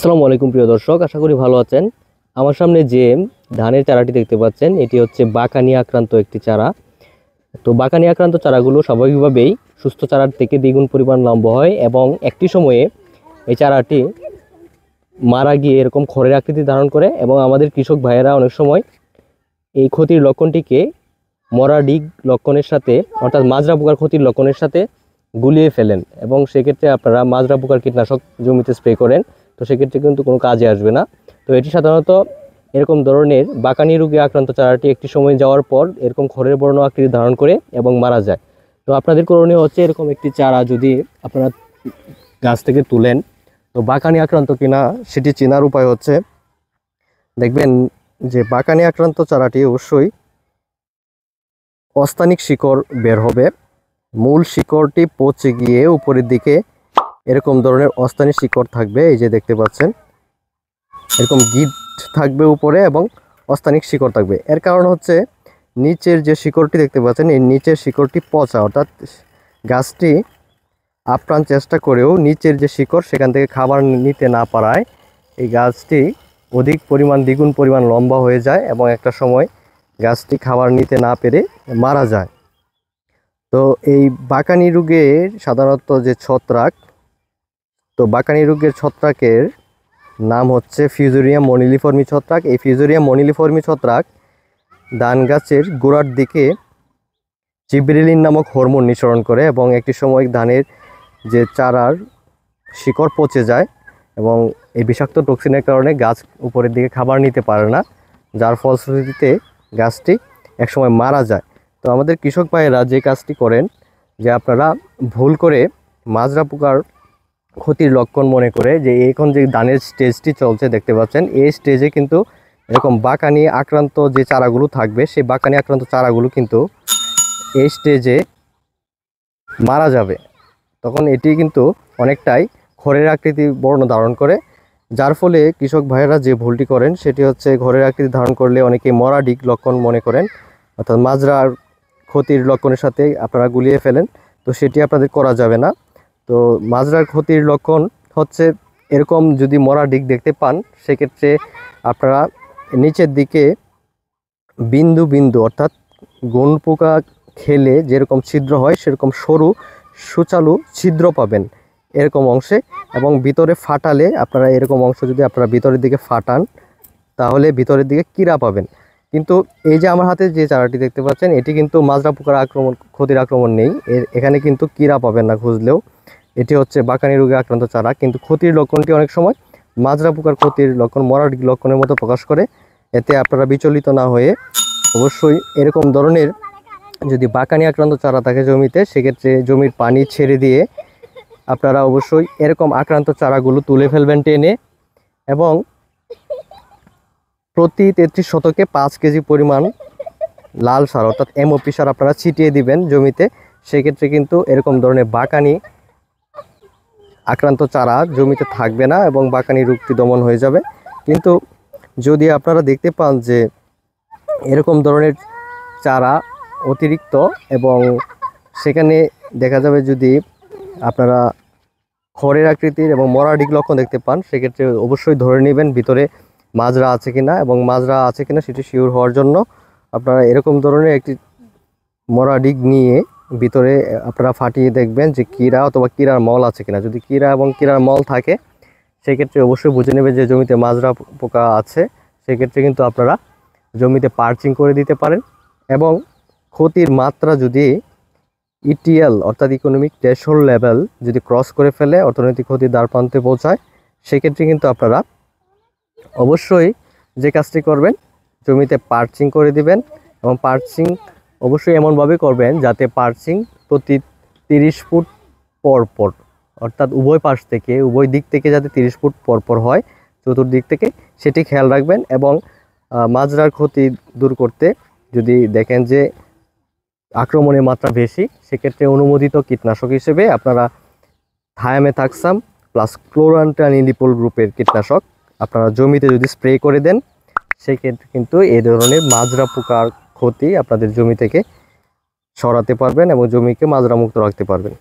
আসসালামু আলাইকুম প্রিয় দর্শক, আশা করি ভালো আছেন। আমার সামনে যে ধানের চারাটি দেখতে পাচ্ছেন, এটি হচ্ছে বাকানি আক্রান্ত একটি চারা। তো বাকানি আক্রান্ত চারাগুলো স্বাভাবিকভাবেই সুস্থ চারার থেকে দ্বিগুণ পরিমাণ লম্বা হয় এবং একটি সময়ে এই চারাটি মারা গিয়ে এরকম খড়ের আকৃতি ধারণ করে এবং আমাদের কৃষক ভাইয়েরা অনেক সময় এই ক্ষতির লক্ষণটিকে মরা ডিগ লক্ষণের সাথে, অর্থাৎ মাজরা পোকার ক্ষতির লক্ষণের সাথে গুলিয়ে ফেলেন এবং সেক্ষেত্রে আপনারা মাজরা পোকার কীটনাশক জমিতে স্প্রে করেন। তো সেক্ষেত্রে কিন্তু কোনো কাজে আসবে না। তো এটি সাধারণত এরকম ধরনের বাকানি রোগে আক্রান্ত চারাটি একটি সময় যাওয়ার পর এরকম খড়ের বর্ণ আকৃতি ধারণ করে এবং মারা যায়। তো আপনাদের করণীয় হচ্ছে, এরকম একটি চারা যদি আপনারা গাছ থেকে তুলেন, তো বাকানি আক্রান্ত কিনা সেটি চেনার উপায় হচ্ছে, দেখবেন যে বাকানি আক্রান্ত চারাটি অবশ্যই অস্থানিক শিকড় বের হবে। মূল শিকড়টি পচে গিয়ে উপরের দিকে এরকম ধরনের অস্থানিক শিকড় থাকবে। এই যে দেখতে পাচ্ছেন, এরকম গিট থাকবে উপরে এবং অস্থানিক শিকড় থাকবে। এর কারণ হচ্ছে নিচের যে শিকড়টি দেখতে পাচ্ছেন, এই নিচের শিকড়টি পচা, অর্থাৎ গাছটি আপ্রাণ চেষ্টা করেও নিচের যে শিকড় সেখান থেকে খাবার নিতে না পারায় এই গাছটি অধিক পরিমাণ, দ্বিগুণ পরিমাণ লম্বা হয়ে যায় এবং একটা সময় গাছটি খাবার নিতে না পেরে মারা যায়। তো এই বাকানি রোগের সাধারণত যে ছত্রাক, তো বাকানি রোগের ছত্রাকের নাম হচ্ছে ফিউজেরিয়াম মনিলিফর্মি ছত্রাক। এই ফিউজেরিয়াম মনিলিফর্মি ছত্রাক ধান গাছের গোড়ার দিকে জিবরেলিন নামক হরমোন নিঃসরণ করে এবং একটি সময় ধানের যে চারার শিকড় পচে যায় এবং এই বিষাক্ত টক্সিনের কারণে গাছ উপরের দিকে খাবার নিতে পারে না, যার ফলশ্রুতিতে গাছটি একসময় মারা যায়। তো আমাদের কৃষক ভাইয়েরা যে কাজটি করেন, যে আপনারা ভুল করে মাজরা পোকার ক্ষতির লক্ষণ মনে করে যে এখন যে ধানের স্টেজটি চলছে দেখতে পাচ্ছেন, এই স্টেজে কিন্তু এরকম বাকানি আক্রান্ত যে চারাগুলো থাকবে, সেই বাকানি আক্রান্ত চারাগুলো কিন্তু এই স্টেজে মারা যাবে। তখন এটি কিন্তু অনেকটাই খড়ের আকৃতি বর্ণ ধারণ করে, যার ফলে কৃষক ভাইয়েরা যে ভুলটি করেন সেটি হচ্ছে, ঘরের আকৃতি ধারণ করলে অনেকে মরা ডিগ লক্ষণ মনে করেন, অর্থাৎ মাজরার ক্ষতির লক্ষণের সাথে আপনারা গুলিয়ে ফেলেন। তো সেটি আপনাদের করা যাবে না। তো মাজরার ক্ষতির লক্ষণ হচ্ছে এরকম, যদি মরা ডিগ দেখতে পান সেক্ষেত্রে আপনারা নিচের দিকে বিন্দু বিন্দু, অর্থাৎ গুণ পোকা খেলে যেরকম ছিদ্র হয় সেরকম সরু সুচালু ছিদ্র পাবেন এরকম অংশে, এবং ভিতরে ফাটালে আপনারা এরকম অংশ যদি আপনারা ভিতরের দিকে ফাটান তাহলে ভিতরের দিকে কীরা পাবেন। কিন্তু এই যে আমার হাতে যে চারাটি দেখতে পাচ্ছেন, এটি কিন্তু মাজরা পোকার ক্ষতির আক্রমণ নেই, এখানে কিন্তু কীরা পাবেন না খুঁজলেও। এটি হচ্ছে বাকানি রোগে আক্রান্ত চারা, কিন্তু ক্ষতির লক্ষণটি অনেক সময় মাজরা পোকার ক্ষতির লক্ষণ, মরা লক্ষণের মতো প্রকাশ করে। এতে আপনারা বিচলিত না হয়ে অবশ্যই এরকম ধরনের যদি বাকানি আক্রান্ত চারা থাকে জমিতে, সেক্ষেত্রে জমির পানি ছেড়ে দিয়ে আপনারা অবশ্যই এরকম আক্রান্ত চারাগুলো তুলে ফেলবেন টেনে, এবং প্রতি 33 শতকে 5 কেজি পরিমাণ লাল সার, অর্থাৎ এমওপি সার আপনারা ছিটিয়ে দিবেন জমিতে। সেক্ষেত্রে কিন্তু এরকম ধরনের বাকানি আক্রান্ত চারা জমিতে থাকবে না এবং বাকানি রোগটি দমন হয়ে যাবে। কিন্তু যদি আপনারা দেখতে পান যে এরকম ধরনের চারা অতিরিক্ত এবং সেখানে দেখা যাবে যদি আপনারা খড়ের আকৃতির এবং মরা ডিগ লক্ষণ দেখতে পান, সেক্ষেত্রে অবশ্যই ধরে নেবেন ভিতরে মাজরা আছে কিনা, এবং মাজরা আছে কিনা সেটি শিওর হওয়ার জন্য আপনারা এরকম ধরনের একটি মরা ডিগ নিয়ে ভিতরে আপনারা ফাটিয়ে দেখবেন যে কীরা অথবা কীরার মল আছে কিনা। যদি কীরা এবং কীরার মল থাকে সেক্ষেত্রে অবশ্যই বুঝে নেবেন যে জমিতে মাজরা পোকা আছে। সেক্ষেত্রে কিন্তু আপনারা জমিতে পার্চিং করে দিতে পারেন, এবং ক্ষতির মাত্রা যদি ইটিএল অর্থাৎ ইকোনমিক থ্রেশহোল্ড লেভেল যদি ক্রস করে ফেলে, অর্থনৈতিক ক্ষতির দ্বারপ্রান্তে পৌঁছায়, সেক্ষেত্রে কিন্তু আপনারা অবশ্যই যে কাজটি করবেন, জমিতে পার্চিং করে দিবেন। এবং পার্চিং অবশ্যই এমনভাবে করবেন যাতে পার্চিং প্রতি 30 ফুট পর পর, অর্থাৎ উভয় পাশ থেকে, উভয় দিক থেকে যাতে 30 ফুট পর পর হয় চতুর্দিক থেকে, সেটি খেয়াল রাখবেন। এবং মাজরার ক্ষতি দূর করতে যদি দেখেন যে আক্রমণের মাত্রা বেশি, সেক্ষেত্রে অনুমোদিত কীটনাশক হিসেবে আপনারা থায়ামেথাক্সাম প্লাস ক্লোরান্ট্রানিলিপ্রোল গ্রুপের কীটনাশক আপনারা জমিতে যদি স্প্রে করে দেন, সেক্ষেত্রে কিন্তু এই ধরনের মাজরা পোকার ক্ষতি আপনাদের জমি থেকে সরাতে পারবেন এবং জমিকে মাজরা মুক্ত রাখতে পারবেন।